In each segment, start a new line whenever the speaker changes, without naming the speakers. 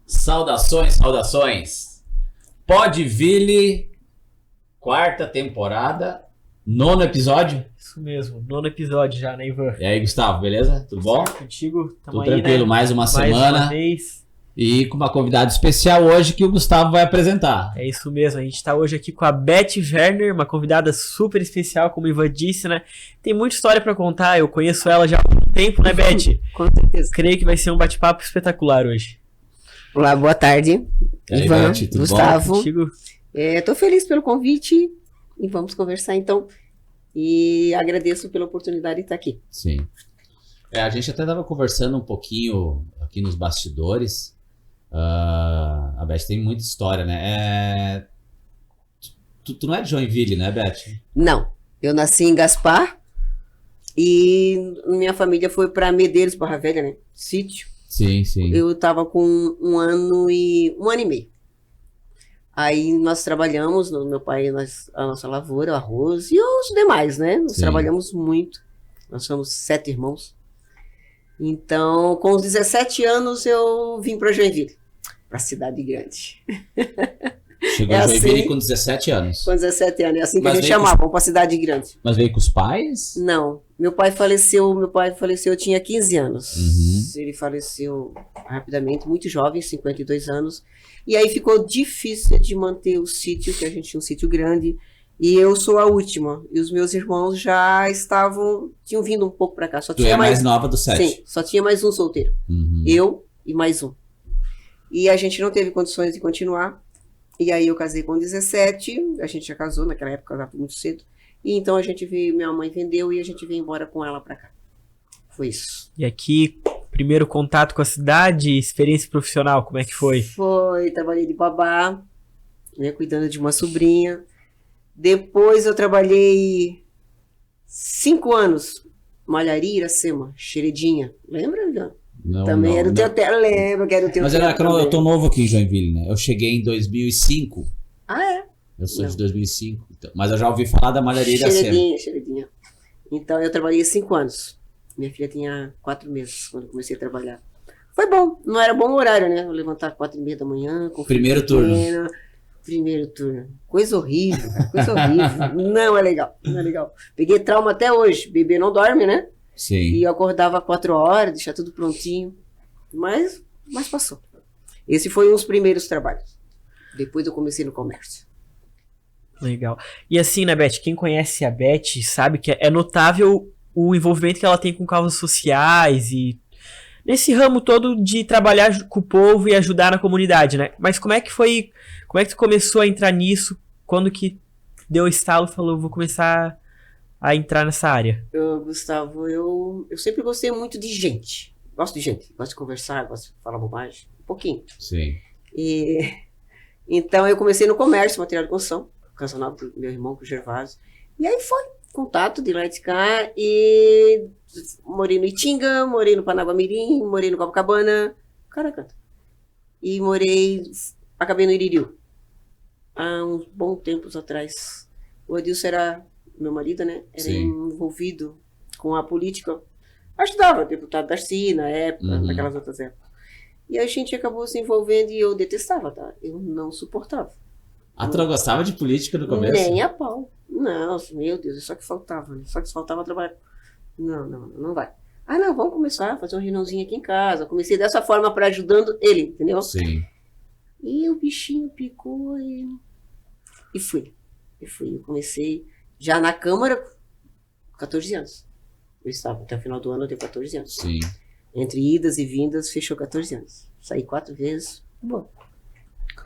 Saudações, saudações. Podville, 4ª temporada, 9º episódio.
Isso mesmo, 9º episódio já, né, Ivan?
E aí, Gustavo, beleza? Tudo bom?
Contigo?
Tudo aí, tranquilo, né? Mais uma semana.
Uma vez.
E com uma convidada especial hoje que o Gustavo vai apresentar.
É isso mesmo, a gente tá hoje aqui com a Beth Werner, uma convidada super especial, como o Ivan disse, né? Tem muita história pra contar, eu conheço ela já há algum tempo, né, Beth?
Com certeza.
Creio que vai ser um bate-papo espetacular hoje.
Olá, boa tarde.
Aí,
Ivan,
Beth, tudo
Gustavo.
Contigo?
Tô feliz pelo convite e vamos conversar então. E agradeço pela oportunidade de estar aqui.
Sim. A gente até estava conversando um pouquinho aqui nos bastidores. A Beth tem muita história, né? Tu não é de Joinville, né, Beth?
Não, eu nasci em Gaspar e minha família foi para Medeiros, Barra Velha, né? Sítio.
Sim, sim.
Eu tava com um ano e meio. Aí nós trabalhamos, meu pai, a nossa lavoura, o arroz e os demais, né? Nós trabalhamos muito. Nós somos 7 irmãos. Então, com os 17 anos, eu vim para Joinville, para a cidade grande.
Chegou a Joinville assim, com 17 anos.
Com 17 anos, é assim que a gente chamava, vamos para a cidade grande.
Mas veio com os pais?
Não, meu pai faleceu, eu tinha 15 anos.
Uhum.
Ele faleceu rapidamente, muito jovem, 52 anos. E aí ficou difícil de manter o sítio, que a gente tinha um sítio grande. E eu sou a última. E os meus irmãos já tinham vindo um pouco para cá. Só
Tu é mais nova do 7?
Sim, só tinha mais um solteiro.
Uhum.
Eu e mais um. E a gente não teve condições de continuar. E aí eu casei com 17, a gente já casou, naquela época casava muito cedo. E então a gente veio, minha mãe vendeu e a gente veio embora com ela para cá. Foi isso.
E aqui, primeiro contato com a cidade, experiência profissional, como é que foi?
Foi, trabalhei de babá, né, cuidando de uma sobrinha. Depois eu trabalhei 5 anos, malharia Iracema, Xeredinha. Lembra, Leon?
Não,
também
não,
era o teu tempo, lembro que era o teu
tempo. Mas era que eu tô novo aqui em Joinville, né? Eu cheguei em 2005.
Ah, é?
Eu sou de 2005. Então, mas eu já ouvi falar da malharia Iracema.
Xeredinha. Então eu trabalhei 5 anos. Minha filha tinha 4 meses quando eu comecei a trabalhar. Foi bom, não era bom horário, né? Eu levantar 4h30 da manhã. Com
primeiro turno.
Primeiro turno. Coisa horrível, coisa horrível. Não é legal, não é legal. Peguei trauma até hoje. Bebê não dorme, né?
Sim.
E eu acordava 4 horas, deixar tudo prontinho. Mas passou. Esse foi um dos primeiros trabalhos. Depois eu comecei no comércio.
Legal. E assim, né, Beth? Quem conhece a Beth sabe que é notável o envolvimento que ela tem com causas sociais e nesse ramo todo de trabalhar com o povo e ajudar na comunidade, né? Mas como é que foi, como é que tu começou a entrar nisso? Quando que deu o estalo e falou, vou começar a entrar nessa área?
Gustavo, eu sempre gostei muito de gente. Gosto de gente, gosto de conversar, gosto de falar bobagem. Um pouquinho.
Sim.
Então eu comecei no comércio, material de construção, cancionado do meu irmão, com o Gervásio. E aí foi contato de lá e de cá. E morei no Itinga, morei no Panaguamirim, morei no Copacabana, Caracanta. E acabei no Iririu. Há uns bons tempos atrás. O Adilson era meu marido, né? Era envolvido com a política. Ajudava, deputado Darcy na época, naquelas outras épocas. E a gente acabou se envolvendo e eu detestava, tá? Eu não suportava.
Tu não gostava de política no começo?
Nem a pau. Não, meu Deus, só que faltava, né? Só que faltava trabalhar. Não vai. Ah, não, vamos começar a fazer uma reuniãozinha aqui em casa. Comecei dessa forma para ajudando ele, entendeu?
Sim.
E o bichinho picou e fui. Eu comecei já na Câmara com 14 anos. Eu estava até o final do ano, eu tenho 14 anos.
Sim.
Entre idas e vindas, fechou 14 anos. Saí 4 vezes. Bom.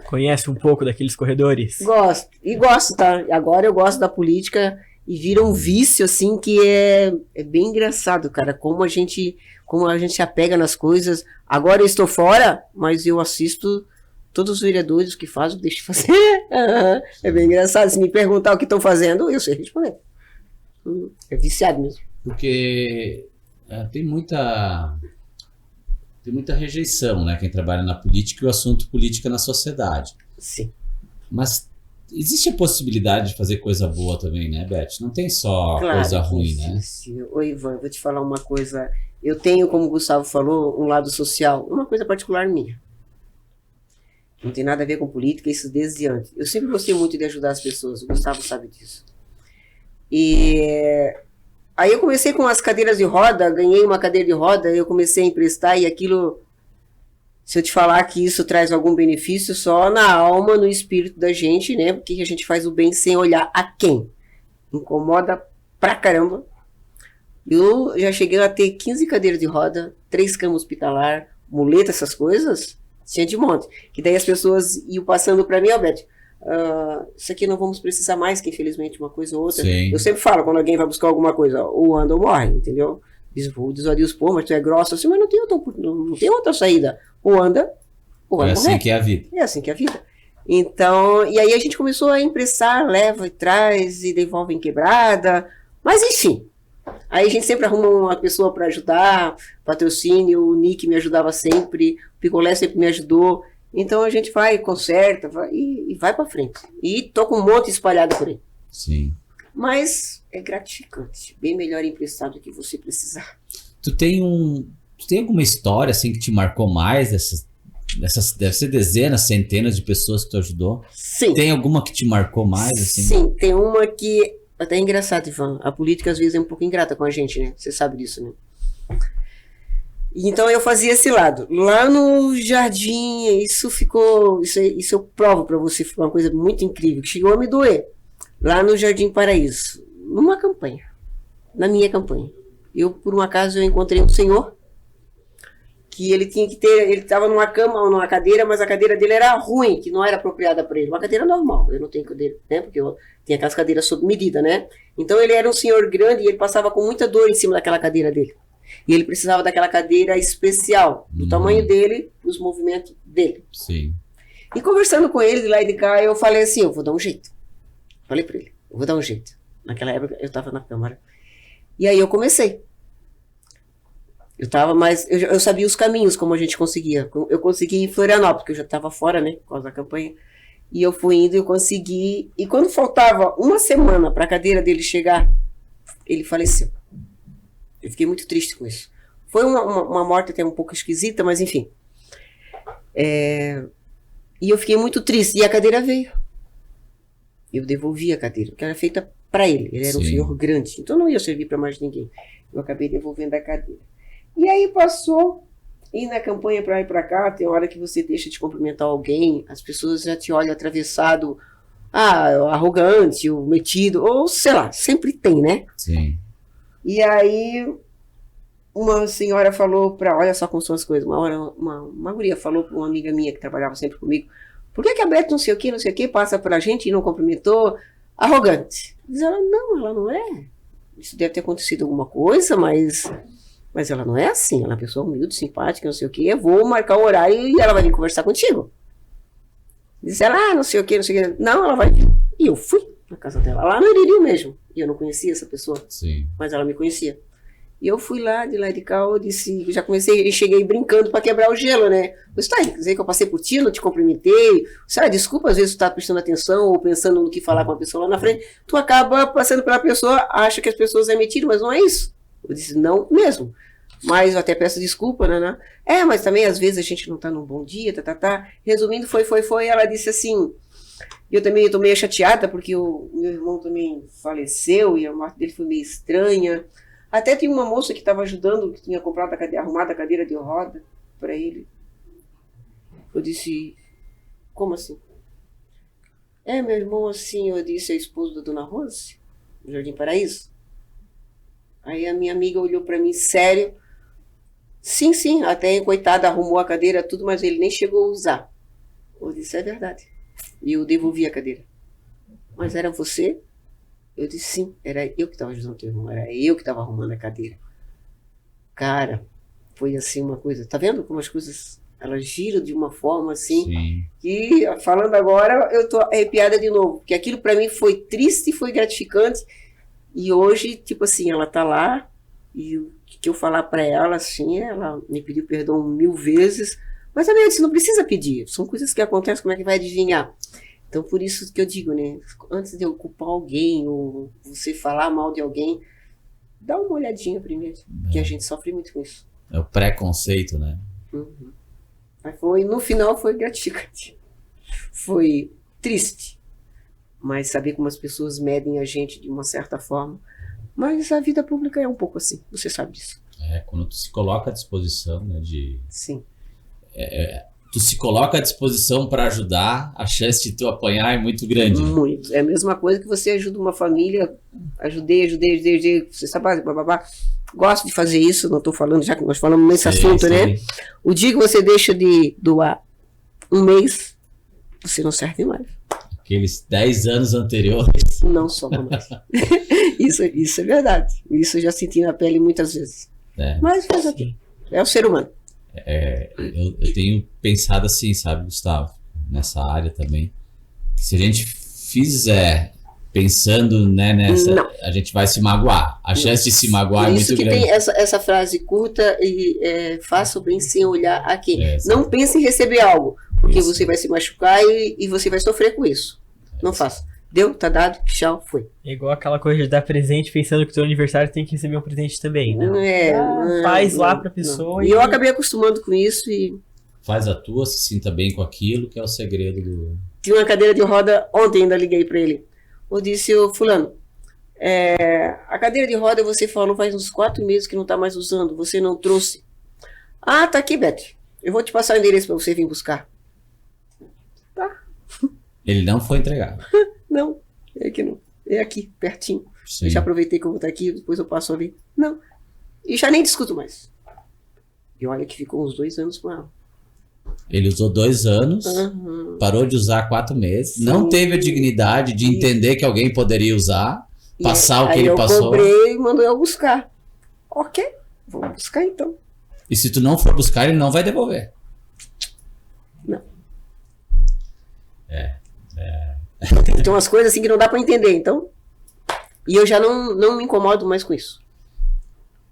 Conhece um pouco daqueles corredores?
Gosto, tá? Agora eu gosto da política e vira um vício, assim, que é bem engraçado, cara. Como a gente se apega nas coisas. Agora eu estou fora, mas eu assisto todos os vereadores que fazem, o que deixam de fazer. É bem engraçado. Se me perguntar o que estão fazendo, eu sei responder. É viciado mesmo.
Porque tem muita rejeição, né? Quem trabalha na política e o assunto política na sociedade.
Sim.
Mas existe a possibilidade de fazer coisa boa também, né, Beth? Não tem só
Claro
coisa
que
ruim, né?
existe. Oi, Ivan, eu vou te falar uma coisa. Eu tenho, como o Gustavo falou, um lado social, uma coisa particular minha. Não tem nada a ver com política, isso desde antes. Eu sempre gostei muito de ajudar as pessoas, o Gustavo sabe disso. E aí eu comecei com as cadeiras de roda, ganhei uma cadeira de roda, eu comecei a emprestar e aquilo, se eu te falar que isso traz algum benefício só na alma, no espírito da gente, né? Porque a gente faz o bem sem olhar a quem. Incomoda pra caramba. Eu já cheguei a ter 15 cadeiras de roda, 3 camas hospitalar, muleta, essas coisas, tinha de monte. Que daí as pessoas iam passando para mim, Alberto, isso aqui não vamos precisar mais, que infelizmente uma coisa ou outra.
Sim.
Eu sempre falo, quando alguém vai buscar alguma coisa, ou anda ou morre, entendeu? O desvio, pô, mas tu é grossa, assim, mas não tem outra saída. Ou anda, ou vai
É
morrer.
assim que é a vida.
É assim que é a vida. Então, e aí a gente começou a emprestar, leva e traz, e devolve em quebrada, mas enfim. Aí a gente sempre arruma uma pessoa para ajudar, patrocínio, o Nick me ajudava sempre, o Picolé sempre me ajudou. Então a gente vai, conserta, vai, e vai para frente. E tô com um monte espalhado por aí.
Sim.
Mas é gratificante, bem melhor emprestado do que você precisar.
Tu tem alguma história assim que te marcou mais dessas deve ser dezenas, centenas de pessoas que tu ajudou?
Sim.
Tem alguma que te marcou mais assim?
Sim, tem uma que até é engraçado, Ivan. A política às vezes é um pouco ingrata com a gente, né? Você sabe disso, né? Então eu fazia esse lado. Lá no jardim, isso ficou. Isso eu provo pra você, foi uma coisa muito incrível, que chegou a me doer. Lá no Jardim Paraíso, numa campanha. Na minha campanha. Eu, por um acaso, eu encontrei um senhor que ele tinha que ter. Ele estava numa cama ou numa cadeira, mas a cadeira dele era ruim, que não era apropriada para ele. Uma cadeira normal. Eu não tenho cadeira, né? Porque eu tinha aquelas cadeiras sob medida, né? Então ele era um senhor grande e ele passava com muita dor em cima daquela cadeira dele. E ele precisava daquela cadeira especial, do tamanho dele, dos movimentos dele.
Sim.
E conversando com ele de lá e de cá, eu falei assim, eu vou dar um jeito. Falei para ele, eu vou dar um jeito. Naquela época eu estava na Câmara. E aí eu comecei. Eu sabia os caminhos como a gente conseguia. Eu consegui em Florianópolis, porque eu já estava fora, né, por causa da campanha. E eu fui indo e eu consegui. E quando faltava uma semana para a cadeira dele chegar, ele faleceu. Eu fiquei muito triste com isso. Foi uma morte até um pouco esquisita, mas enfim. E eu fiquei muito triste. E a cadeira veio. Eu devolvi a cadeira, porque era feita para ele. Ele era um senhor grande, então não ia servir para mais ninguém. Eu acabei devolvendo a cadeira. E aí passou, e na campanha para ir para cá, tem hora que você deixa de cumprimentar alguém, as pessoas já te olham atravessado, o arrogante, o metido, ou sei lá, sempre tem, né?
Sim.
E aí uma senhora falou olha só como são as coisas, uma guria falou para uma amiga minha que trabalhava sempre comigo, por que a Beth não sei o que, passa pra gente e não cumprimentou? Arrogante. Diz ela, não, ela não é. Isso deve ter acontecido alguma coisa, mas ela não é assim. Ela é uma pessoa humilde, simpática, não sei o que. Eu vou marcar o horário e ela vai vir conversar contigo. Diz ela, não sei o que. Não, ela vai vir. E eu fui na casa dela, lá no Iririo mesmo. E eu não conhecia essa pessoa,
Sim.
mas ela me conhecia. E eu fui lá de cá, eu disse, já comecei, e cheguei brincando para quebrar o gelo, né? Você tá, quer dizer que eu passei por ti, não te cumprimentei, sabe, desculpa, às vezes tu tá prestando atenção ou pensando no que falar com a pessoa lá na frente, tu acaba passando pela pessoa, acha que as pessoas é mentira, mas não é isso. Eu disse, não mesmo. Mas eu até peço desculpa, né? Mas também às vezes a gente não tá num bom dia, Resumindo, foi, ela disse assim, eu também tô meio chateada porque o meu irmão também faleceu e a morte dele foi meio estranha. Até tinha uma moça que estava ajudando, que tinha comprado arrumado a cadeira de roda para ele. Eu disse, como assim? Meu irmão assim, eu disse, é esposo da Dona Rose, do Jardim Paraíso. Aí a minha amiga olhou para mim, sério. Sim, até coitada, arrumou a cadeira, tudo, mas ele nem chegou a usar. Eu disse, é verdade. E eu devolvi a cadeira. Mas era você? Eu disse, sim, era eu que estava ajudando o teu irmão, era eu que estava arrumando a cadeira. Cara, foi assim uma coisa, tá vendo como as coisas, elas giram de uma forma assim,
Sim.
que falando agora, eu tô arrepiada de novo, porque aquilo para mim foi triste, foi gratificante, e hoje, tipo assim, ela tá lá, e o que eu falar para ela, assim, ela me pediu perdão 1000 vezes, mas também eu disse, não precisa pedir, são coisas que acontecem, como é que vai adivinhar? Então, por isso que eu digo, né? Antes de eu culpar alguém ou você falar mal de alguém, dá uma olhadinha primeiro, porque a gente sofre muito com isso.
É o preconceito, né?
Uhum. Mas no final foi gratificante. Foi triste. Mas saber como as pessoas medem a gente de uma certa forma. Mas a vida pública é um pouco assim, você sabe disso.
Quando tu se coloca à disposição, né,
Sim.
tu se coloca à disposição para ajudar, a chance de tu apanhar é muito grande. Né?
Muito. É a mesma coisa que você ajuda uma família, ajudei, você sabe, bababá. Gosto de fazer isso, não estou falando, já que nós falamos nesse assunto, né? O dia que você deixa de doar um mês, você não serve mais.
Aqueles 10 anos anteriores.
Não soma mais. Isso é verdade. Isso eu já senti na pele muitas vezes. Mas faz o quê? É o ser humano.
Eu tenho pensado assim, sabe, Gustavo, nessa área também. Se a gente fizer pensando, né, nessa, a gente vai se magoar. A chance de se magoar é muito grande. Por isso
que tem essa frase curta e faça o bem sem olhar a quem. Não pense em receber algo, porque você vai se machucar e você vai sofrer com isso. Não faça. Deu, tá dado, tchau, foi.
É igual aquela coisa de dar presente pensando que o teu aniversário tem que receber um presente também, né? Faz lá pra pessoa.
E eu acabei acostumando com isso e...
Faz a tua, se sinta bem com aquilo, que é o segredo do...
Tinha uma cadeira de roda, ontem ainda liguei pra ele. Eu disse, fulano, a cadeira de roda você falou faz uns 4 meses que não tá mais usando, você não trouxe. Ah, tá aqui, Beth. Eu vou te passar o endereço pra você vir buscar. Tá.
Ele não foi entregar.
Não, é que não. É aqui, pertinho.
Sim.
Eu já aproveitei que eu vou estar aqui, depois eu passo ali. Não. E já nem discuto mais. E olha que ficou uns 2 anos com ela.
Ele usou 2 anos, parou de usar 4 meses, sim, não teve a dignidade de entender que alguém poderia usar, passar o que ele passou.
Eu comprei e mandou eu buscar. Ok, vou buscar então.
E se tu não for buscar, ele não vai devolver.
Não. Tem umas coisas assim que não dá pra entender, então. E eu já não me incomodo mais com isso.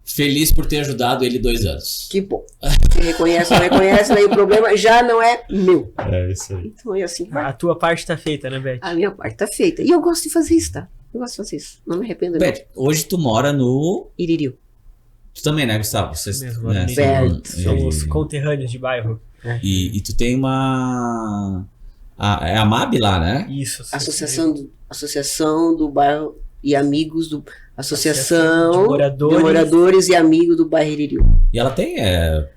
Feliz por ter ajudado ele 2 anos.
Que bom. Se reconhece ou não reconhece, aí o problema já não é meu.
É isso aí.
Então é assim. Vai.
A tua parte tá feita, né, Beth?
A minha parte tá feita. E eu gosto de fazer isso, tá? Eu gosto de fazer isso. Não me arrependo.
Beth, hoje tu mora no...
Iririu.
Tu também, né, Gustavo? Vocês,
mesmo,
né,
somos conterrâneos de bairro.
E tu tem uma... é a MAB lá, né?
Isso.
Associação do bairro e amigos do... Associação
de
moradores e amigos do bairro Iririu.
E ela tem,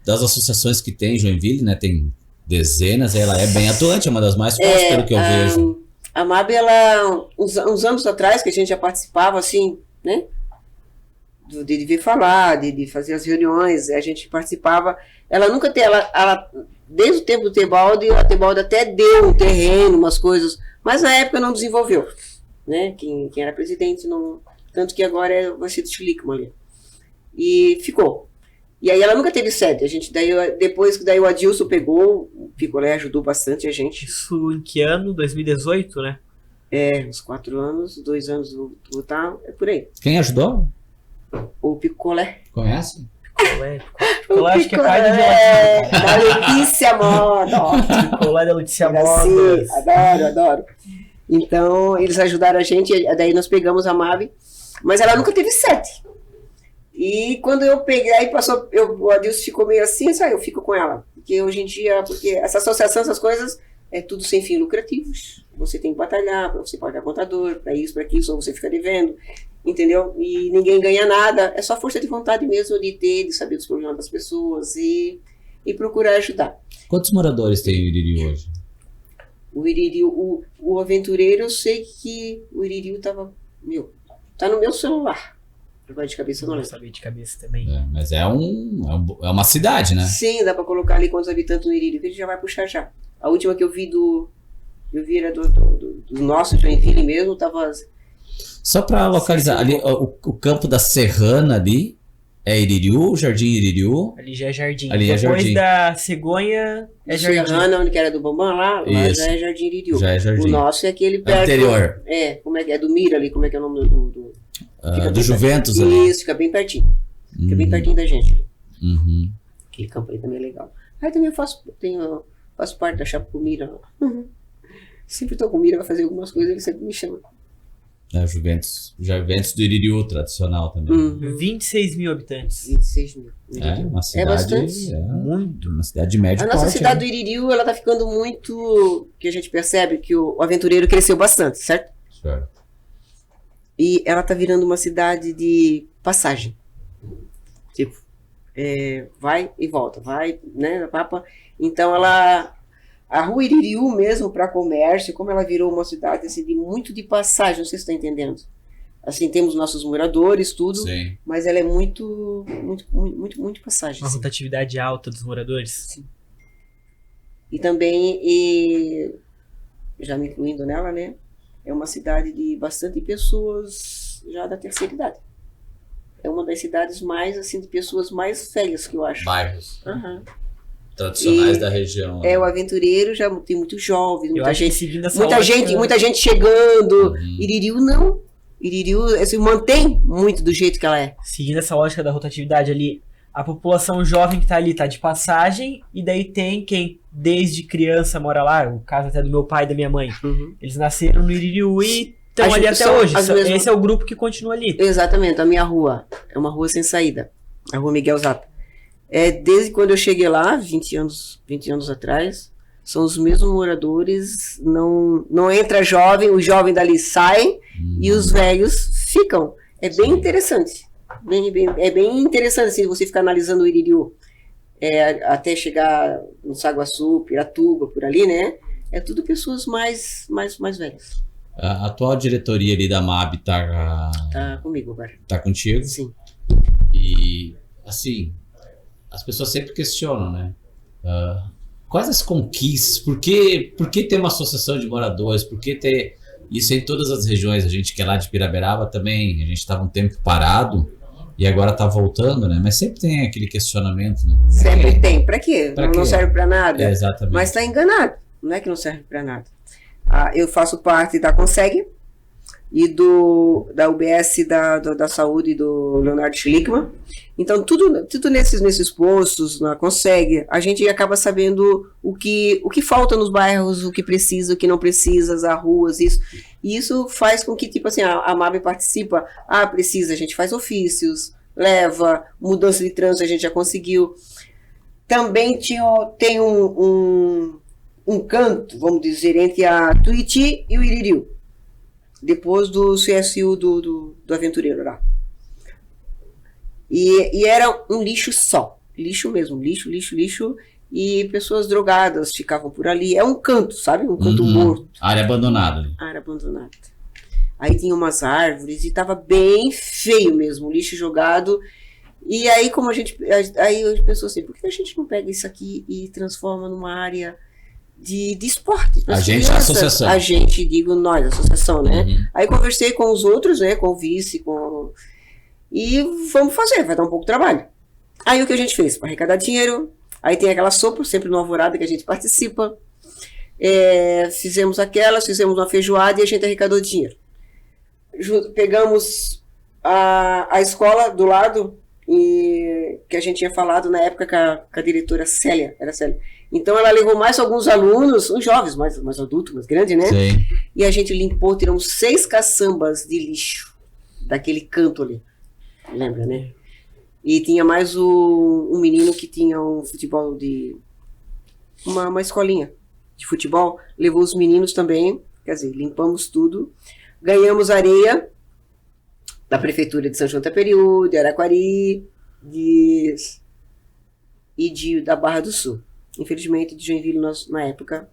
das associações que tem em Joinville, né? Tem dezenas, ela é bem atuante, é uma das mais fortes, pelo que eu vejo.
A MAB, ela, uns anos atrás, que a gente já participava, assim, né? De vir falar, de fazer as reuniões, a gente participava. Ela nunca tem, ela desde o tempo do Tebaldi, a Tebaldi até deu um terreno, umas coisas, mas na época não desenvolveu, né? Quem era presidente não... Tanto que agora vai ser do Schlickman ali. E ficou. E aí ela nunca teve sede. A gente, depois que o Adilson pegou, o Picolé ajudou bastante a gente.
Isso em que ano? 2018, né?
Uns 4 anos, 2 anos do tal, é por aí.
Quem ajudou?
O Picolé.
Conhece?
Picolé acho que é pai do Gelatina.
Da Letícia Moda.
Picolé da Letícia Moda.
Adoro. Então, eles ajudaram a gente, daí nós pegamos a MAB, mas ela nunca teve sede. E quando eu peguei, aí passou, o Adilson ficou meio assim, eu fico com ela. Porque hoje em dia, porque essa associação, essas coisas, é tudo sem fins lucrativos. Você tem que batalhar, para você pagar contador, para isso, para aquilo, ou você fica devendo, entendeu? E ninguém ganha nada, é só força de vontade mesmo de saber dos problemas das pessoas e procurar ajudar.
Quantos moradores tem o Iririu hoje?
O Iririu, o aventureiro, eu sei que o Iririu tá no meu celular. Agora de cabeça eu não lembro.
Saber de cabeça também.
Mas é uma cidade, né?
Sim, dá pra colocar ali quantos habitantes no Iririu, que a gente já vai puxar já. A última que eu vi era do nosso Joinville mesmo, tava...
Só pra localizar, ali o campo da Serrana ali, é Iririu, Jardim Iririu.
Ali já é Jardim.
Ali
Depois
é Jardim.
Da Cegonha é Jardim.
Serrana, onde que era do Bambam lá já é Jardim Iririu.
Já é Jardim.
O nosso é aquele perto...
Anterior.
Como é que é? Do Mira ali, como é que é o nome do
Juventus ali.
Isso, fica bem pertinho. Fica bem pertinho da gente.
Uhum.
Aquele campo ali também é legal. Aí também eu faço parte da Chapa com Mira. Sempre tô com mira, vai fazer algumas coisas, ele sempre me chama.
É, Juventus do Iririú, tradicional também.
26 mil habitantes.
26 mil.
É, uma cidade.
bastante.
Muito.
Uma cidade de médio
A
porte.
nossa cidade do Iririú, ela tá ficando muito... Que a gente percebe que o aventureiro cresceu bastante, certo?
Certo.
E ela tá virando uma cidade de passagem. Tipo, vai e volta, vai, né, na Papa. Então a rua Iririú mesmo para comércio, como ela virou uma cidade assim, muito de passagem, não sei se você está entendendo. Assim, temos nossos moradores, tudo,
Sim.
mas ela é muito passagem.
Uma
Assim.
rotatividade alta dos moradores.
Sim. E também, já me incluindo nela, né, é uma cidade de bastante pessoas já da terceira idade. É uma das cidades mais, assim, de pessoas mais velhas que eu acho.
Bairros
Aham.
tradicionais da região.
O aventureiro já tem muitos jovens,
Eu
muita
acho que
gente,
seguindo essa lógica-
muita gente chegando.
Uhum.
Iririú não. Iririú assim, mantém muito do jeito que ela é.
Seguindo essa lógica da rotatividade ali, a população jovem que tá ali tá de passagem, e daí tem quem desde criança mora lá, o caso até do meu pai e da minha mãe. Eles nasceram no Iririú e estão
As
ali até
são
hoje.
as mesmas-
Esse é o grupo que continua ali.
Exatamente, a minha rua é uma rua sem saída. A rua Miguel Zappa. Desde quando eu cheguei lá, 20 anos atrás, são os mesmos moradores, não entra jovem, o jovem dali sai e os velhos ficam. É bem interessante. É bem interessante assim, você ficar analisando o Iririú. Até chegar no Saguaçu, Piratuba, por ali, né? É tudo pessoas mais velhas.
A atual diretoria ali da MAB
Tá comigo agora.
tá contigo?
Sim.
E, assim, as pessoas sempre questionam, né? Quais as conquistas? Por que ter uma associação de moradores? Por que ter isso em todas as regiões? A gente que é lá de Piraberaba também, a gente estava um tempo parado e agora tá voltando, né? Mas sempre tem aquele questionamento, né?
Sempre tem. Pra quê?
Pra
Não
quê?
serve pra nada.
Exatamente.
Mas tá enganado. Não é que não serve pra nada. Eu faço parte da Conseg e da UBS da Saúde do Leonardo Schlickman. Então, tudo nesses postos, na Conseg, a gente acaba sabendo o que falta nos bairros, o que precisa, o que não precisa, as ruas, isso. E isso faz com que, tipo assim, a MAB participa. Precisa, a gente faz ofícios, leva, mudança de trânsito a gente já conseguiu. Também tem um canto, vamos dizer, entre a Tuiuti e o Iririú. Depois do CSU do aventureiro lá. E era um lixo só. Lixo mesmo. Lixo. E pessoas drogadas ficavam por ali. É um canto, sabe? Um canto morto.
Área abandonada.
Área abandonada. Aí tinha umas árvores e tava bem feio mesmo. Lixo jogado. E aí, aí as pessoas assim, por que a gente não pega isso aqui e transforma numa área de esporte?
A gente, a associação.
A gente, digo nós, a associação, né?
Uhum.
Aí conversei com os outros, né? Com o vice, e vamos fazer, vai dar um pouco de trabalho. Aí o que a gente fez? Para arrecadar dinheiro, aí tem aquela sopa, sempre no Alvorada que a gente participa. Fizemos uma feijoada e a gente arrecadou dinheiro. Pegamos a escola do lado, que a gente tinha falado na época com a diretora Célia, era Célia. Então ela levou mais alguns alunos, uns jovens, mais adultos, mais grandes, né?
Sim.
E a gente limpou, tiramos 6 caçambas de lixo daquele canto ali. Lembra, né? E tinha mais um menino que tinha um futebol uma escolinha de futebol, levou os meninos também, quer dizer, limpamos tudo, ganhamos areia da prefeitura de São João Taperiú, de Araquari e da Barra do Sul. Infelizmente, de Joinville, nós, na época,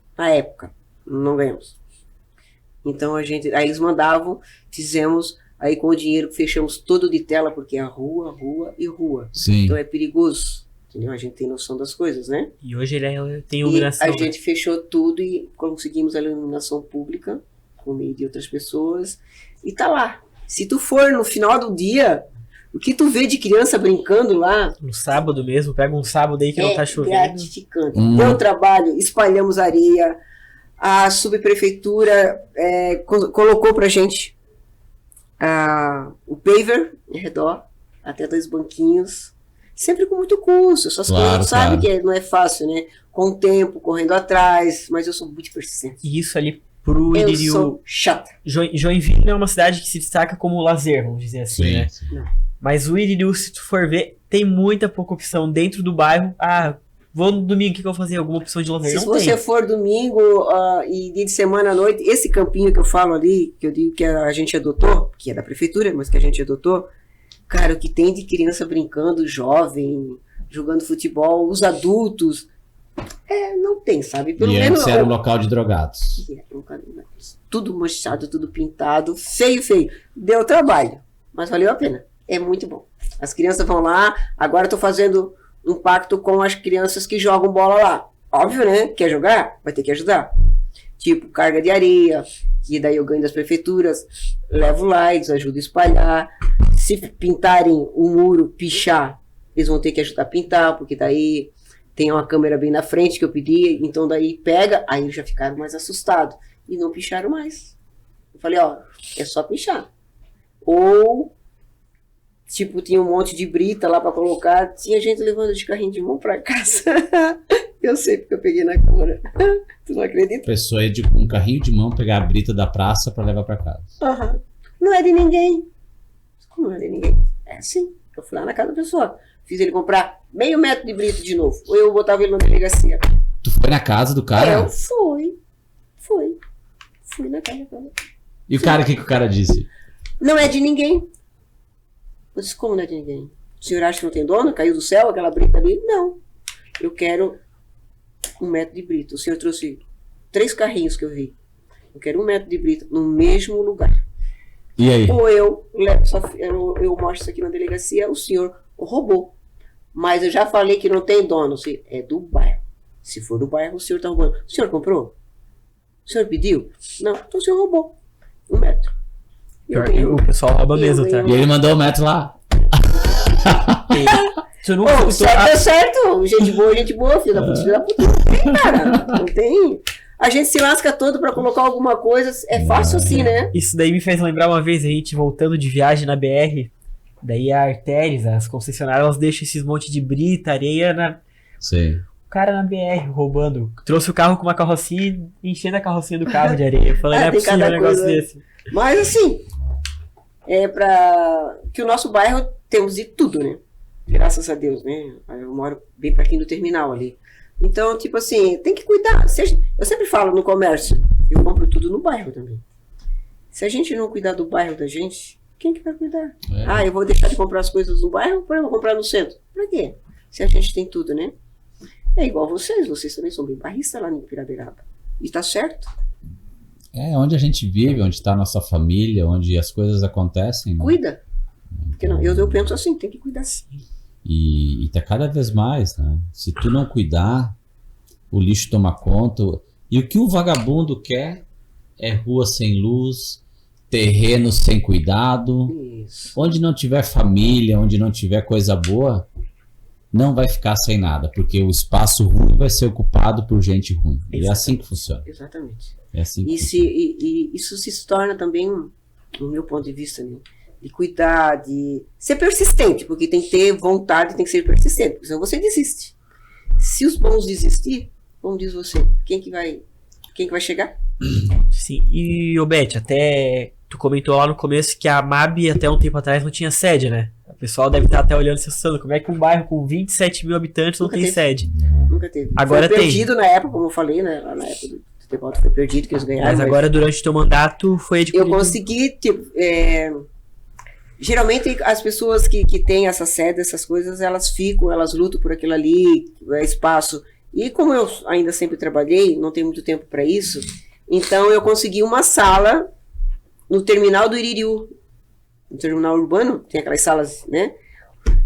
não ganhamos. Então, aí eles mandavam, fizemos, aí com o dinheiro fechamos todo de tela, porque é rua e rua.
Sim.
Então é perigoso, entendeu? A gente tem noção das coisas, né?
E hoje ele tem
E
iluminação.
a gente fechou tudo e conseguimos a iluminação pública, com meio de outras pessoas, e tá lá. Se tu for no final do dia, o que tu vê de criança brincando lá
No sábado mesmo, pega um sábado aí que não tá chovendo.
gratificante. Deu trabalho, espalhamos areia, a subprefeitura colocou pra gente o paver em redor, até 2 banquinhos, sempre com muito custo, essas coisas, sabe que não é fácil, né? Com o tempo, correndo atrás, mas eu sou muito persistente.
E isso ali pro
Eu
Iririú.
sou chata.
Joinville é uma cidade que se destaca como lazer, vamos dizer assim, né?
sim.
Mas o Iririú, se tu for ver, tem muita pouca opção dentro do bairro. Ah, vou no domingo, o que eu vou fazer? Alguma opção de lazer?
Se
Não
você
tem.
for domingo e dia de semana à noite, esse campinho que eu falo ali, que eu digo que a gente adotou, que é da prefeitura, mas que a gente adotou, cara, o que tem de criança brincando, jovem, jogando futebol, os adultos, não tem, sabe? Pelo
E
menos
antes era um local de drogados.
tudo manchado, tudo pintado, feio, feio. Deu trabalho, mas valeu a pena. É muito bom. As crianças vão lá, agora eu tô fazendo um pacto com as crianças que jogam bola lá. Óbvio, né? Quer jogar? Vai ter que ajudar. Tipo, carga de areia, que daí eu ganho das prefeituras, levo lá, eles ajudam a espalhar. Se pintarem o muro, pichar, eles vão ter que ajudar a pintar, porque daí tem uma câmera bem na frente que eu pedi, então daí pega, aí eles já ficaram mais assustados e não picharam mais. Eu falei, ó, é só pichar. Ou, tipo, tinha um monte de brita lá pra colocar, tinha gente levando de carrinho de mão pra casa. Eu sei porque eu peguei na câmera. Tu não acredita?
A pessoa ia com um carrinho de mão pegar a brita da praça pra levar pra casa.
Aham. Não é de ninguém. Não é de ninguém. É assim. Eu fui lá na casa da pessoa. Fiz ele comprar meio metro de brita de novo. Ou eu botava ele na delegacia.
Tu foi na casa do cara?
Eu fui. Fui na casa do cara.
E o cara, o que o cara disse?
Não é de ninguém. Eu disse, como não é de ninguém? O senhor acha que não tem dono? Caiu do céu aquela brita ali? Não. Eu quero 1 metro de brita. O senhor trouxe 3 carrinhos que eu vi. Eu quero 1 metro de brita no mesmo lugar.
E aí?
Ou eu mostro isso aqui na delegacia, o senhor roubou. Mas eu já falei que não tem dono. É do bairro. Se for do bairro, o senhor está roubando. O senhor comprou? O senhor pediu? Não, então o senhor roubou. 1 metro.
Pior que o pessoal rouba mesmo, tá?
E ele mandou o metro lá.
Tu nunca
Certo é certo. Gente boa, filho da puta. Não tem, cara. Não tem. A gente se lasca todo pra colocar alguma coisa. É fácil assim, né?
Isso daí me fez lembrar uma vez a gente voltando de viagem na BR. Daí a Artéries, as concessionárias, elas deixam esses monte de brita, areia
Sim.
O cara na BR roubando. Trouxe o carro com uma carrocinha e enchendo a carrocinha do carro de areia. Eu falei, não é
tem
possível
cada
um negócio
coisa.
desse.
Mas assim, é pra que o nosso bairro temos de tudo, né? Graças a Deus, né? Eu moro bem pertinho do terminal ali. Então, tipo assim, tem que cuidar. Eu sempre falo no comércio, eu compro tudo no bairro também. Se a gente não cuidar do bairro da gente, quem que vai cuidar? Eu vou deixar de comprar as coisas no bairro para eu vou comprar no centro. Pra quê? Se a gente tem tudo, né? É igual vocês também são bem barristas lá em Piraberaba. E tá certo.
É onde a gente vive, onde está a nossa família, onde as coisas acontecem. Né?
Cuida. Porque não, eu penso assim, tem que cuidar sim.
E tá cada vez mais, né? Se tu não cuidar, o lixo toma conta. E o que o vagabundo quer é rua sem luz, terreno sem cuidado.
Isso.
Onde não tiver família, onde não tiver coisa boa, não vai ficar sem nada, porque o espaço ruim vai ser ocupado por gente ruim. E é assim que funciona.
Exatamente.
É assim que
E isso se torna também, no meu ponto de vista, né, de cuidar, de ser persistente, porque tem que ter vontade, tem que ser persistente, porque senão você desiste. Se os bons desistir, como diz você, quem que vai chegar?
Sim, e ô Beth, até tu comentou lá no começo que a MAB até um tempo atrás não tinha sede, né? O pessoal deve estar até olhando e se assustando. Como é que um bairro com 27 mil habitantes não
Nunca
tem
teve.
sede?
Nunca teve.
Agora
foi
tem.
perdido na época, como eu falei, né? Lá na época do Tebaldo foi perdido, que eles ganharam.
Mas agora, durante o teu mandato, foi
eu
adquirido.
consegui, tipo, geralmente as pessoas que têm essa sede, essas coisas, elas lutam por aquilo ali, espaço. E como eu ainda sempre trabalhei, não tenho muito tempo para isso, então eu consegui uma sala no terminal do Iririú, no terminal urbano, tem aquelas salas, né?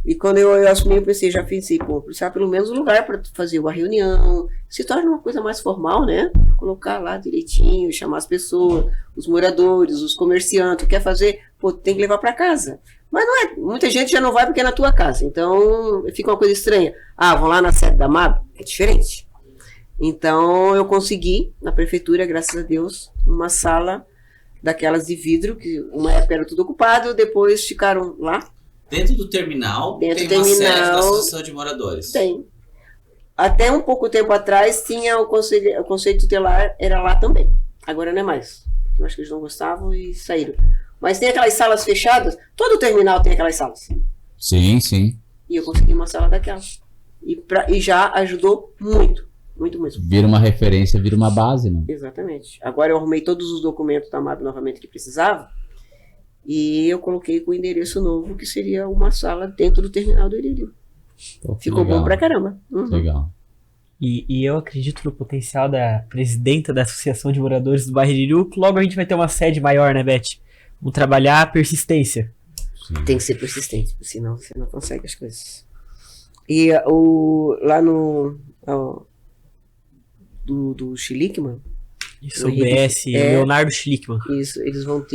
E quando eu assumi, eu pensei, precisar pelo menos um lugar para fazer uma reunião, se torna uma coisa mais formal, né? Colocar lá direitinho, chamar as pessoas, os moradores, os comerciantes, quer fazer, tem que levar para casa. Mas não é, muita gente já não vai porque é na tua casa, então fica uma coisa estranha. Vão lá na sede da MAB? É diferente. Então eu consegui, na prefeitura, graças a Deus, uma sala daquelas de vidro, que uma época era tudo ocupado, depois ficaram lá.
Dentro do terminal
Dentro
tem
do
uma sede da
terminal,
Associação de Moradores.
Tem. Até um pouco tempo atrás tinha o conselho tutelar, era lá também. Agora não é mais. Eu acho que eles não gostavam e saíram. Mas tem aquelas salas fechadas. Todo terminal tem aquelas salas.
Sim, sim.
E eu consegui uma sala daquela. E já ajudou muito. Muito mesmo.
Vira uma referência, vira uma base, né?
Exatamente. Agora eu arrumei todos os documentos da MAB novamente que precisava. E eu coloquei com o endereço novo, que seria uma sala dentro do terminal do Iriri.
Pô, que
Ficou
legal.
bom pra caramba. Uhum.
Legal.
E eu acredito no potencial da presidenta da Associação de Moradores do Bairro Iriri, que logo a gente vai ter uma sede maior, né, Beth? Vamos trabalhar a persistência.
Sim.
Tem que ser persistente, senão você não consegue as coisas. E lá no... do Schlickman,
Isso,
O
o BS, Leonardo Schlickman.
isso, eles vão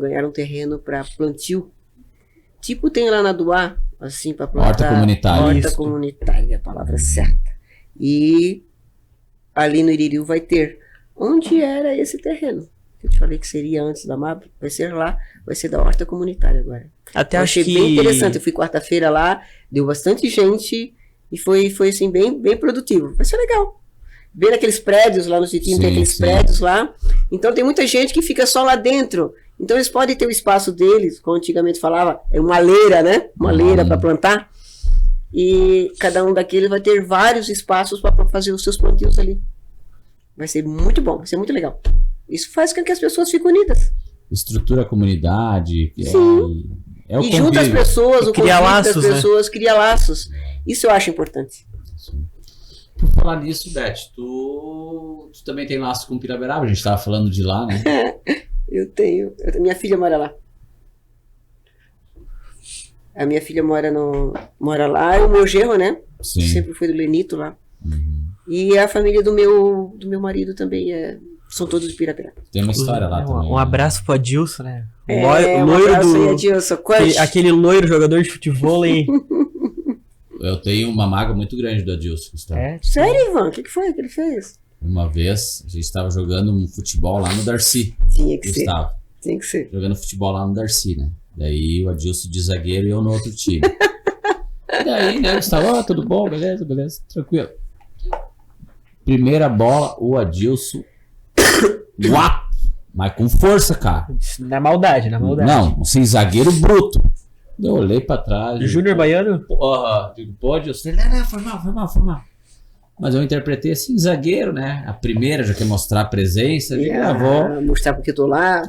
ganhar um terreno para plantio. Tipo tem lá na Doá, assim, para plantar.
Horta comunitária.
Horta
Isso.
comunitária, a palavra certa. E ali no Iririu vai ter. Onde era esse terreno? Eu te falei que seria antes da MAB, vai ser lá, vai ser da horta comunitária agora.
Até
Eu
acho
achei
que...
bem interessante. Eu fui quarta-feira lá, deu bastante gente e foi assim, bem produtivo. Vai ser legal. Ver aqueles prédios lá no Citinho,
Sim,
tem aqueles
sim.
prédios lá. Então tem muita gente que fica só lá dentro. Então eles podem ter o espaço deles, como antigamente falava, é uma leira, né? Uma leira para plantar. E cada um daqueles vai ter vários espaços para fazer os seus plantios ali. Vai ser muito bom, vai ser muito legal. Isso faz com que as pessoas fiquem unidas.
Estrutura a comunidade.
Sim.
É o
E junta as
convívio.
pessoas, o
Cria
convívio
laços,
das
né?
pessoas, cria laços. Isso eu acho importante.
Por falar nisso, Beth, tu também tem laço com Piraberaba, a gente tava falando de lá, né?
Eu tenho. Minha filha mora lá. A minha filha mora lá, e o meu genro, né?
Sim.
Sempre foi do Lenito lá.
Uhum.
E a família do meu marido também são todos de Pirapiraba.
Tem uma história lá também.
Um abraço pro Adilson, né? O
Um
loiro
abraço aí,
do...
Adilson. Quante?
Aquele loiro jogador de futebol, hein?
Eu tenho uma mágoa muito grande do Adilson, Gustavo.
É,
Sério, Ivan? O que foi que ele fez?
Uma vez, a gente estava jogando um futebol lá no Darcy,
Tinha que ser.
Gustavo.
Tinha que ser.
Jogando futebol lá no Darcy, né? Daí o Adilson de zagueiro e eu no outro time. E daí, né, Gustavo, tudo bom? Beleza, tranquilo. Primeira bola, o Adilson. Uá! Mas com força, cara.
na maldade.
Não, assim, zagueiro bruto. Eu olhei pra trás.
Júnior Baiano?
Digo, pode? Eu sei, não, foi mal. Mas eu interpretei assim, zagueiro, né? A primeira já quer mostrar a presença, eu digo, vou.
Mostrar porque eu tô lá.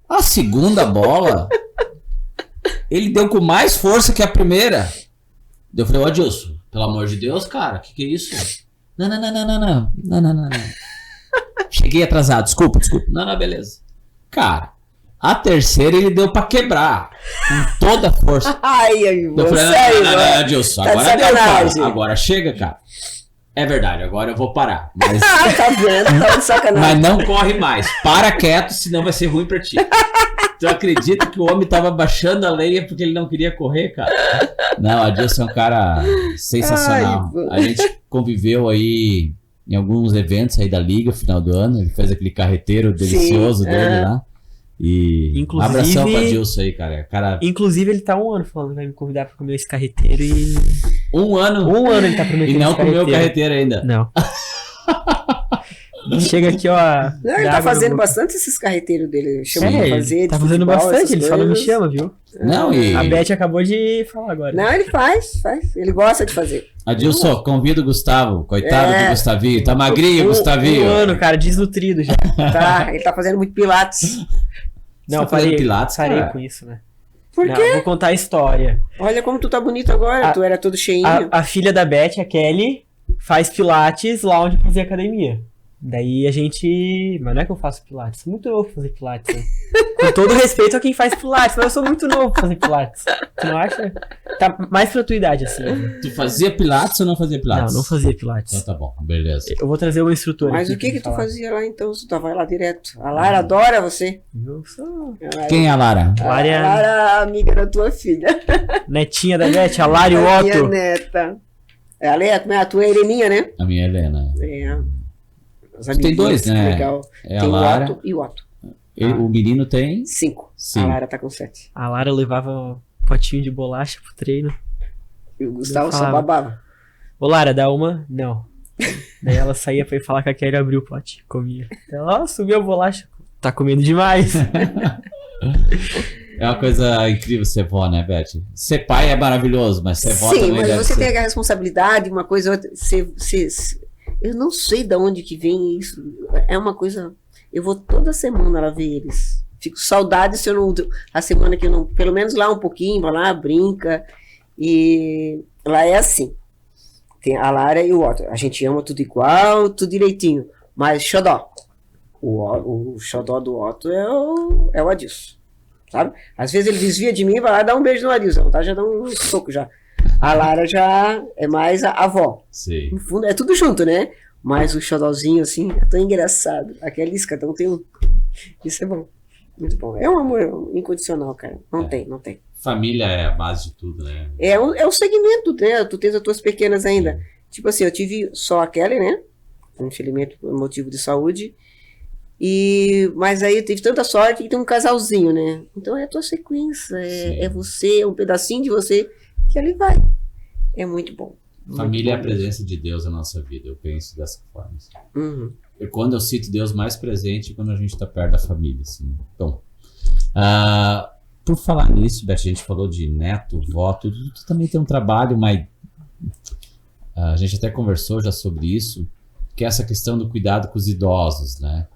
A segunda bola, ele deu com mais força que a primeira. Eu falei, ô Adilson, pelo amor de Deus, cara, que é isso? Não. Cheguei atrasado, desculpa. Não, beleza. Cara, a terceira ele deu pra quebrar. Com toda a força.
Ai,
Eu falei,
sério,
não,
mano.
Adilson,
Tá de
agora deu,
sacanagem.
cara. Agora chega, cara. É verdade, agora eu vou parar. Mas,
Tá vendo? Tá de sacanagem.
mas não corre mais. Para quieto, senão vai ser ruim pra ti. Tu acredita que o homem tava baixando a lenha porque ele não queria correr, cara? Não, Adilson é um cara sensacional.
Ai,
a gente conviveu aí em alguns eventos aí da Liga, final do ano. Ele fez aquele carreteiro delicioso dele lá. E
Inclusive-
um abração pra Adilson aí, cara.
Inclusive, ele tá 1 ano falando que vai me convidar pra comer esse carreteiro e...
Um ano
1 ano ele tá prometendo
e não
esse
comeu o carreteiro ainda.
Não. Chega aqui, ó.
Não, ele tá fazendo bastante esses carreteiros dele. Chama pra fazer.
Tá
de
fazendo
futebol,
bastante,
essas
ele só não me
coisas.
chama, viu?
Não, e
A Beth acabou de falar agora.
Não, ele faz. Ele gosta de fazer.
Adilson, convida o Gustavo. Coitado
É.
do Gustavinho. Tá magrinho, Gustavinho.
1 ano, cara, desnutrido já.
Tá, ele tá fazendo muito pilates.
Não,
tá fazendo pilates,
parei
cara?
com isso, né?
Por
Não,
quê?
vou contar a história.
Olha como tu tá bonito agora. Tu era todo cheinho.
A filha da Beth, a Kelly, faz pilates lá onde eu fazia academia. Daí a gente... Mas não é que eu faço pilates. Sou muito novo pra fazer pilates, né? Com todo respeito a quem faz pilates, mas eu sou muito novo pra fazer pilates. Tu não acha? Tá mais pra tua idade, assim.
Tu fazia pilates ou não fazia pilates?
Não fazia pilates.
Então tá bom, beleza.
Eu vou trazer uma instrutora
Mas
aqui
o que
pra
tu
falar.
fazia lá então? Se tu vai lá direto. A Lara adora você.
Eu sou
Quem é a Lara?
A
Lara é
Lara é a amiga da tua filha.
netinha da Beth, a Lari
A minha
Otto.
neta. Ela é a tua Heleninha, né?
A minha Helena.
É. Os
Tem
amiguinhos,
dois, né?
Legal.
É
Tem
a
o
Lara.
Otto e o Otto.
O menino tem
5.
Sim.
A Lara tá com 7.
A Lara levava um potinho de bolacha pro treino.
E o Gustavo
Eu
só
falava.
babava.
Ô Lara, dá uma? Não. Daí ela saía pra ir falar com a Kelly e abrir o pote. Comia. Ela, ó, subiu a bolacha. Tá comendo demais.
É uma coisa incrível ser vó, né, Beth? Ser pai é maravilhoso, mas ser vó
Sim,
também
mas
deve
você
ser.
tem a responsabilidade, uma coisa ou outra. Eu não sei de onde que vem isso. É uma coisa. Eu vou toda semana lá ver eles. Fico saudade se eu não. A semana que eu não. Pelo menos lá um pouquinho, vai lá, brinca. E lá é assim. Tem a Lara e o Otto. A gente ama tudo igual, tudo direitinho. Mas xodó. O xodó do Otto é o Adilson. Sabe? Às vezes ele desvia de mim e vai lá dar um beijo no Adilson. Tá? Já dá um soco já. A Lara já é mais a avó.
Sim.
No fundo, é tudo junto, né? Mas o xodózinho, assim, é tão engraçado. Aquela isca, então tem um. Isso é bom. Muito bom. É um amor incondicional, cara. Não tem.
Família é a base de tudo, né?
É o segmento, né? Tu tens as tuas pequenas ainda. Tipo assim, eu tive só a Kelly, né? Infelizmente, por motivo de saúde. Mas aí eu tive tanta sorte que tem um casalzinho, né? Então é a tua sequência. É você, um pedacinho de você que ali vai. É muito bom.
Família é a presença de Deus na nossa vida. Eu penso dessa forma. Assim.
Uhum.
Quando eu sinto Deus mais presente, quando a gente está perto da família. Assim. Então, por falar nisso, Beth, a gente falou de neto, vó, tu também tem um trabalho, mas a gente até conversou já sobre isso, que é essa questão do cuidado com os idosos, né?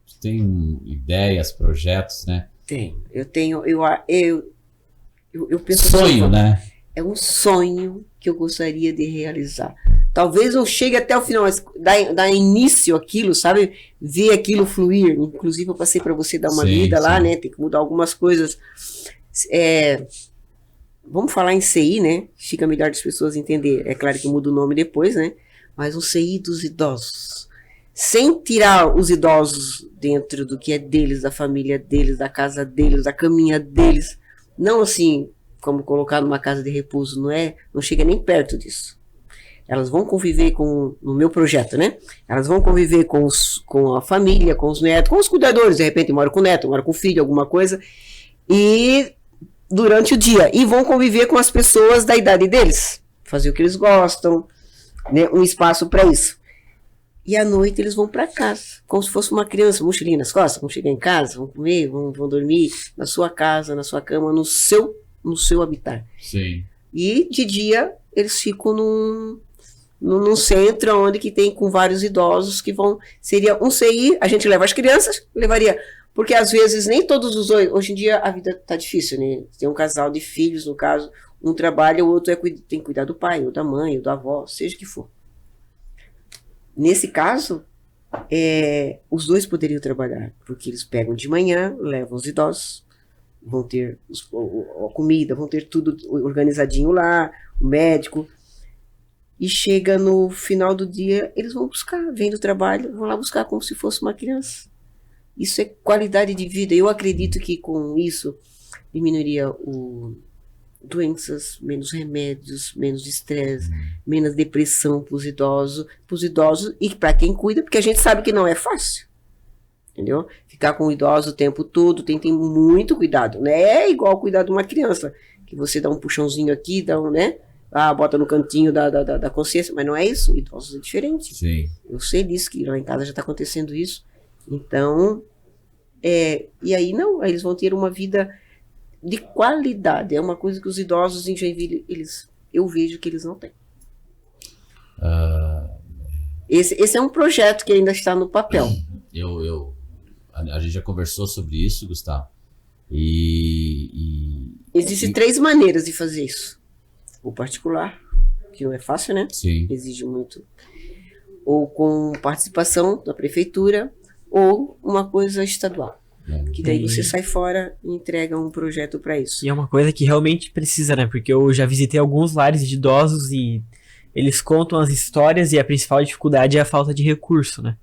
Tu tem ideias, projetos, né?
Tem. Eu penso
Sonho,
assim,
né?
é um sonho que eu gostaria de realizar. Talvez não chegue até o final, mas dar início àquilo, sabe? Ver aquilo fluir. Inclusive, eu passei para você dar uma lida lá, né? Tem que mudar algumas coisas. Vamos falar em CI, né? Fica melhor das pessoas entender. É claro que muda o nome depois, né? Mas um CI dos idosos. Sem tirar os idosos dentro do que é deles, da família deles, da casa deles, da caminha deles. Não assim, como colocar numa casa de repouso, não chega nem perto disso. Elas vão conviver no meu projeto, né? Elas vão conviver com a família, com os netos, com os cuidadores, de repente mora com o neto, mora com o filho, alguma coisa, e durante o dia, e vão conviver com as pessoas da idade deles, fazer o que eles gostam, né? Um espaço para isso. E à noite eles vão para casa, como se fosse uma criança, mochilinha nas costas, vão chegar em casa, vão comer, vão dormir na sua casa, na sua cama, no seu habitat.
Sim.
E de dia eles ficam num centro onde que tem com vários idosos que seria um CI, a gente leva as crianças, levaria, porque às vezes nem todos os dois, hoje em dia a vida tá difícil, né? Tem um casal de filhos, no caso, um trabalha, o outro tem que cuidar do pai, ou da mãe, ou da avó, seja o que for. Nesse caso, os dois poderiam trabalhar, porque eles pegam de manhã, levam os idosos, vão ter a comida, vão ter tudo organizadinho lá, o médico, e chega no final do dia, eles vão buscar, vêm do trabalho, vão lá buscar como se fosse uma criança. Isso é qualidade de vida. Eu acredito que com isso diminuiria doenças, menos remédios, menos estresse, menos depressão para os idosos e para quem cuida, porque a gente sabe que não é fácil. Entendeu? Ficar com o idoso o tempo todo, tem muito cuidado. Não é igual cuidar de uma criança, que você dá um puxãozinho aqui, né? Bota no cantinho da consciência, mas não é isso. Idosos é diferente.
Sim.
Eu sei disso, que lá em casa já está acontecendo isso. Então, e aí não, eles vão ter uma vida de qualidade. É uma coisa que os idosos em Joinville, eu vejo que eles não têm. Esse é um projeto que ainda está no papel.
A gente já conversou sobre isso, Gustavo.
Existem 3 maneiras de fazer isso. O particular, que não é fácil, né?
Sim.
Exige muito. Ou com participação da prefeitura, ou uma coisa estadual. Que daí você sai fora e entrega um projeto para isso.
E é uma coisa que realmente precisa, né? Porque eu já visitei alguns lares de idosos e eles contam as histórias e a principal dificuldade é a falta de recurso, né?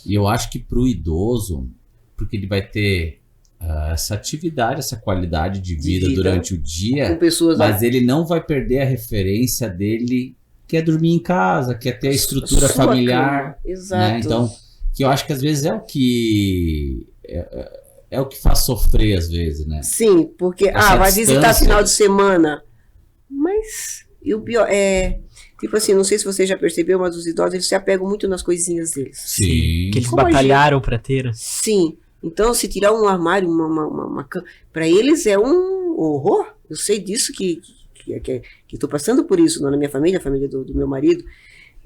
E eu acho que pro idoso, porque ele vai ter essa atividade, essa qualidade de vida durante o dia,
com pessoas,
mas ele não vai perder a referência dele, que é dormir em casa, que é ter a estrutura familiar.
Cama. Exato.
Né? Então, que eu acho que às vezes é o que faz sofrer às vezes, né?
Sim, porque
Essa
vai
distância.
visitar final de semana. Mas e o pior Tipo assim, não sei se você já percebeu, mas os idosos eles se apegam muito nas coisinhas deles.
Sim.
Que eles
Como a
batalharam pra ter.
Sim. Então, se tirar um armário, para eles é um horror. Eu sei disso que estou passando por isso na minha família, a família do meu marido.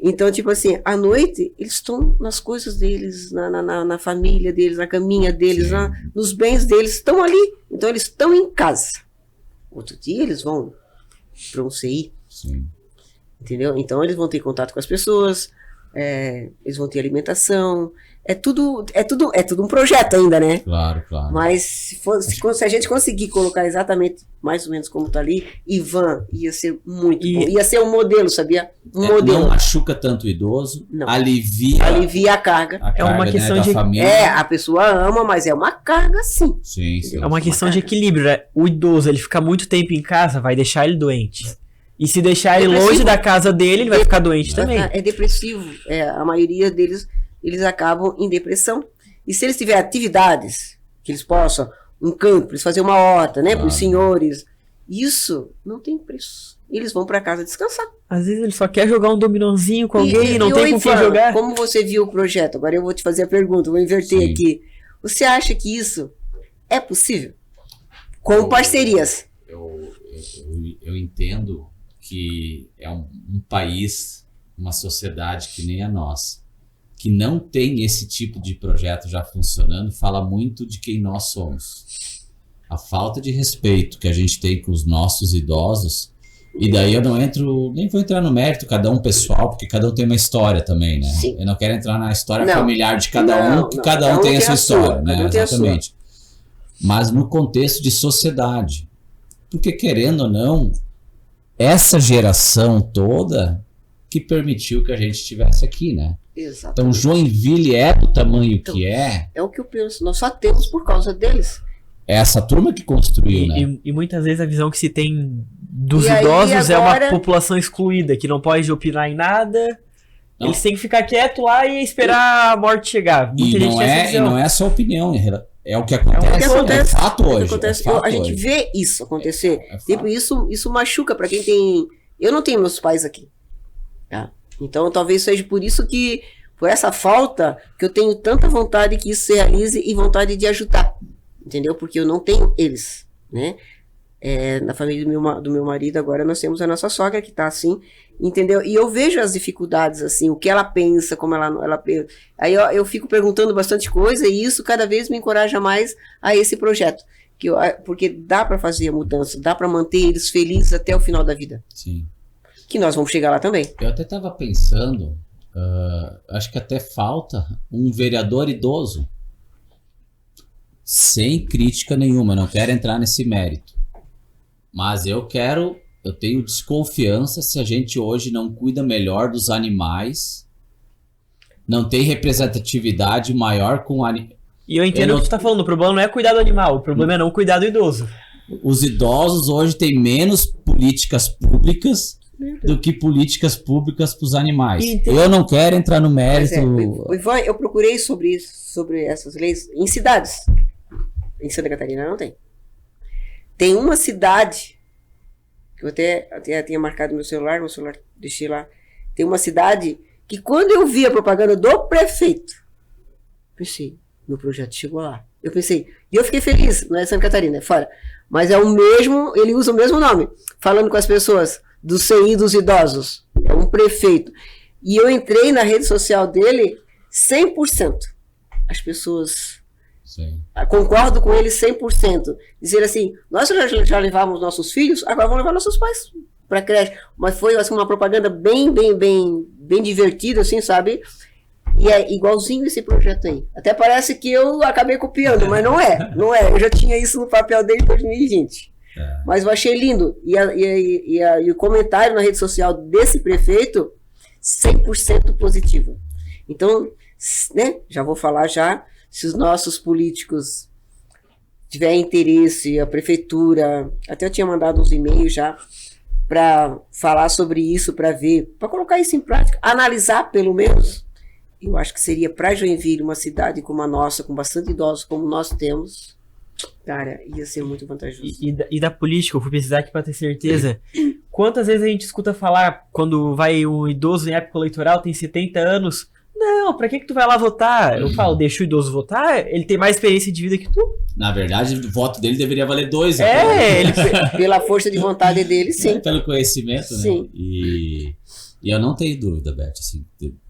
Então, tipo assim, à noite, eles estão nas coisas deles, na família deles, na caminha deles, nos bens deles, estão ali. Então, eles estão em casa. Outro dia, eles vão para um CI.
Sim.
Entendeu? Então, eles vão ter contato com as pessoas, eles vão ter alimentação. É tudo um projeto ainda, né?
Claro, claro.
Mas se a gente conseguir colocar exatamente mais ou menos como tá ali, Ivan ia ser muito bom. Ia ser um modelo, sabia? Modelo.
Não machuca tanto o idoso,
Não.
alivia
a carga.
É uma questão
da
de...
família.
A pessoa ama, mas é uma carga sim.
Sim, sim.
É uma questão de equilíbrio, né? O idoso, ele ficar muito tempo em casa, vai deixar ele doente. E se deixar ele longe da casa dele, ele vai ficar doente também.
É depressivo. A maioria deles, eles acabam em depressão. E se eles tiverem atividades que eles possam, um campo, eles fazerem uma horta, né, para os senhores, isso não tem preço. Eles vão para casa descansar.
Às vezes ele só quer jogar um dominózinho com alguém e não tem com quem
Ivan,
jogar.
Como você viu o projeto? Agora eu vou te fazer a pergunta, vou inverter aqui. Você acha que isso é possível? Com parcerias?
Eu entendo que é um país, uma sociedade que nem a nossa, que não tem esse tipo de projeto já funcionando, fala muito de quem nós somos. A falta de respeito que a gente tem com os nossos idosos, e daí eu nem vou entrar no mérito, cada um pessoal, porque cada um tem uma história também, né?
Sim.
Eu não quero entrar na história familiar de cada um, porque cada um tem a sua história, né? Exatamente. Mas no contexto de sociedade. Porque querendo ou não, essa geração toda que permitiu que a gente estivesse aqui, né?
Exatamente.
Então Joinville é do tamanho que é.
É o que eu penso. Nós só temos por causa deles.
É essa turma que construiu, né?
E muitas vezes a visão que se tem dos
E aí,
idosos
agora-
é uma população excluída, que não pode opinar em nada.
Não.
Eles têm que ficar quieto lá e esperar a morte chegar. Muita
E
gente tem essa
e
visão.
não é só opinião, é o que acontece.
acontece.
É fato hoje.
Acontece,
é fato
a gente
hoje.
vê isso acontecer.
É fato.
Tipo, isso machuca para quem tem. Eu não tenho meus pais aqui. Tá? Então talvez seja por isso que, por essa falta, que eu tenho tanta vontade que isso se realize e vontade de ajudar. Entendeu? Porque eu não tenho eles. Né? Na família do meu marido, agora nós temos a nossa sogra que tá assim, entendeu? E eu vejo as dificuldades, assim, o que ela pensa, como ela pensa. Aí eu fico perguntando bastante coisa e isso cada vez me encoraja mais a esse projeto. Porque dá para fazer a mudança, dá para manter eles felizes até o final da vida.
Sim.
Que nós vamos chegar lá também.
Eu até estava pensando, acho que até falta um vereador idoso. Sem crítica nenhuma, não quero entrar nesse mérito. Mas eu tenho desconfiança se a gente hoje não cuida melhor dos animais, não tem representatividade maior com
E eu entendo o que você tá falando, o problema não é cuidar do animal, o problema é não cuidar do idoso.
Os idosos hoje têm menos políticas públicas do que políticas públicas para os animais. Eu não quero entrar no mérito.
Ivan, eu procurei sobre isso, sobre essas leis em cidades. Em Santa Catarina não tem. Tem uma cidade, que eu até tinha marcado no meu celular deixei lá. Tem uma cidade que quando eu vi a propaganda do prefeito, pensei, meu projeto chegou lá. Eu pensei, e eu fiquei feliz, não é Santa Catarina, é fora. Mas é o mesmo, ele usa o mesmo nome, falando com as pessoas do CI dos idosos. É um prefeito. E eu entrei na rede social dele, 100%. As pessoas...
Sim.
Concordo com ele 100%. Dizer assim, nós já levávamos nossos filhos, agora vamos levar nossos pais para creche. Mas foi assim, uma propaganda bem divertida, assim, sabe? E é igualzinho esse projeto aí. Até parece que eu acabei copiando, mas não é. Não é. Eu já tinha isso no papel desde 2020. Mas eu achei lindo. E o comentário na rede social desse prefeito, 100% positivo. Então, né, já vou falar já. Se os nossos políticos tiverem interesse, a prefeitura, até eu tinha mandado uns e-mails já para falar sobre isso, para ver, para colocar isso em prática, analisar pelo menos. Eu acho que seria para Joinville, uma cidade como a nossa, com bastante idosos como nós temos, cara, ia ser muito vantajoso.
E da política, eu fui pesquisar aqui para ter certeza. quantas vezes a gente escuta falar, quando vai um idoso em época eleitoral, tem 70 anos, não, pra que tu vai lá votar? Eu falo, deixa o idoso votar, ele tem mais experiência de vida que tu.
Na verdade, o voto dele deveria valer 2.
Ele...
Pela força de vontade dele, sim.
Pelo conhecimento,
Sim.
né? E eu não tenho dúvida, Beth, assim,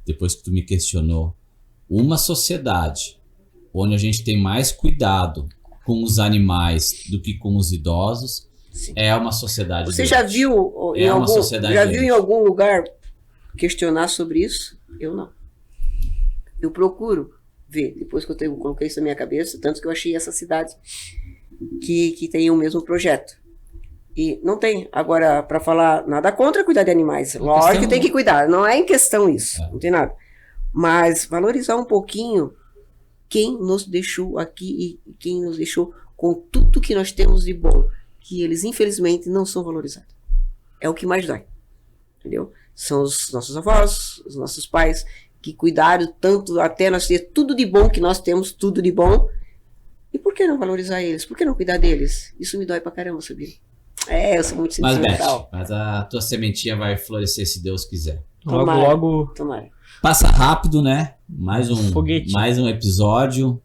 depois que tu me questionou, uma sociedade onde a gente tem mais cuidado com os animais do que com os idosos,
Sim.
é uma sociedade
Você
doente.
já viu
É uma sociedade
já viu
doente.
em algum lugar questionar sobre isso? Eu não. Eu procuro ver, depois que eu coloquei isso na minha cabeça, tanto que eu achei essa cidade que tem o mesmo projeto. E não tem. Agora, para falar nada contra cuidar de animais. Lógico que tem que cuidar. Não é em questão isso. Não tem nada. Mas valorizar um pouquinho quem nos deixou aqui e quem nos deixou com tudo que nós temos de bom. Que eles, infelizmente, não são valorizados. É o que mais dói. Entendeu? São os nossos avós, os nossos pais, que cuidaram tanto até nós ter tudo de bom que nós temos, tudo de bom. E por que não valorizar eles? Por que não cuidar deles? Isso me dói pra caramba, sabia? Eu sou muito sentimental.
Mas a tua sementinha vai florescer se Deus quiser.
Logo.
Tomara.
Passa rápido, né? Mais
Foguete.
um episódio.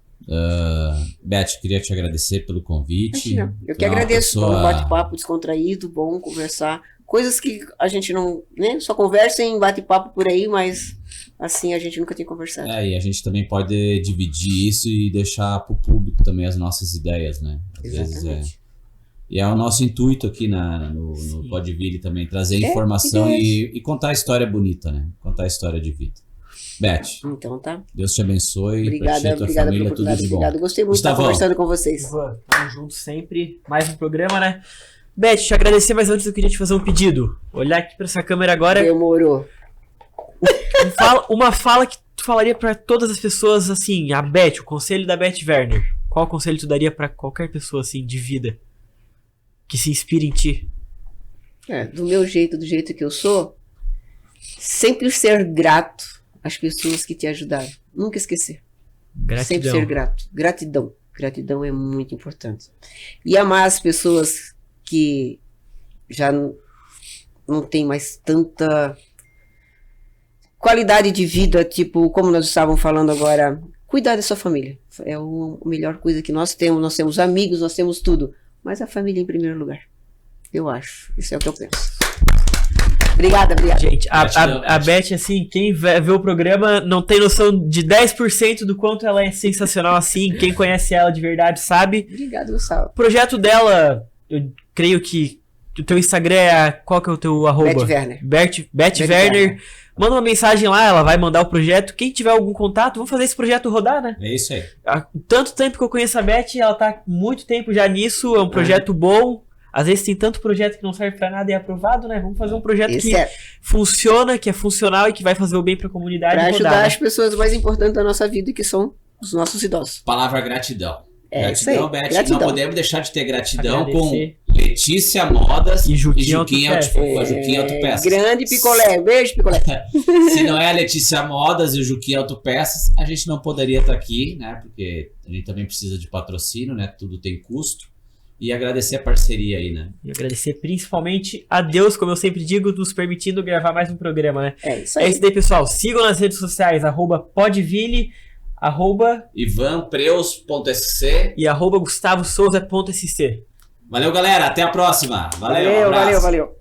Beth, queria te agradecer pelo convite.
Imagina, eu que agradeço. Um bate-papo descontraído, bom conversar. Coisas que a gente não, né, só conversa em bate-papo por aí, mas assim a gente nunca tem conversado.
E a gente também pode dividir isso e deixar pro público também as nossas ideias, né? Às
Exatamente.
vezes e é o nosso intuito aqui no Podville também, trazer informação e contar a história bonita, né? Contar a história de vida. Beth,
Então tá.
Deus te abençoe.
Obrigada,
pra ti, tua
obrigada
família,
pela
tudo
oportunidade.
de bom.
Obrigado. Gostei muito de estar
Gustavão.
conversando com vocês.
Ivan, tamo junto sempre. Mais um programa, né? Beth, te agradecer, mas antes eu queria te fazer um pedido. Olhar aqui pra essa câmera agora.
Demorou.
Uma fala que tu falaria pra todas as pessoas, assim, a Beth, o conselho da Beth Werner. Qual conselho tu daria pra qualquer pessoa, assim, de vida? Que se inspire em ti?
Do meu jeito, do jeito que eu sou, sempre ser grato às pessoas que te ajudaram. Nunca esquecer.
Gratidão.
Sempre ser grato. Gratidão. Gratidão é muito importante. E amar as pessoas que já não tem mais tanta qualidade de vida, tipo, como nós estávamos falando agora, cuidar da sua família. É a melhor coisa que nós temos amigos, nós temos tudo, mas a família em primeiro lugar. Eu acho. Isso é o que eu penso. Obrigada.
Gente, a Beth, assim, quem vê o programa não tem noção de 10% do quanto ela é sensacional, assim. Quem conhece ela de verdade sabe.
Obrigada, Gustavo.
O projeto dela, eu creio que o teu Instagram é... Qual que é o teu arroba?
Beth Werner.
Beth Werner. Manda uma mensagem lá, ela vai mandar o projeto. Quem tiver algum contato, vamos fazer esse projeto rodar, né?
É isso aí.
Há tanto tempo que eu conheço a Beth, ela tá há muito tempo já nisso, é um projeto bom. Às vezes tem tanto projeto que não serve pra nada e é aprovado, né? Vamos fazer um projeto que funciona, que é funcional e que vai fazer o bem pra comunidade.
Pra
rodar,
ajudar
né?
as pessoas mais importantes da nossa vida, que são os nossos idosos.
Palavra gratidão.
Isso aí.
Gratidão, Beth.
Gratidão.
Não podemos deixar de ter gratidão
Agradecer.
com Letícia Modas
E Juquinha
Autopeças.
Grande picolé. Beijo, picolé.
Se não é a Letícia Modas e o Juquinha Autopeças, a gente não poderia estar aqui, né? Porque a gente também precisa de patrocínio, né? Tudo tem custo. E agradecer a parceria aí, né?
E agradecer principalmente a Deus, como eu sempre digo, nos permitindo gravar mais um programa, né?
É isso aí.
É isso daí, pessoal. Sigam nas redes sociais, @podville,
ivanpreus.sc
e @gustavosouza.sc.
Valeu, galera. Até a próxima. Valeu.
Valeu.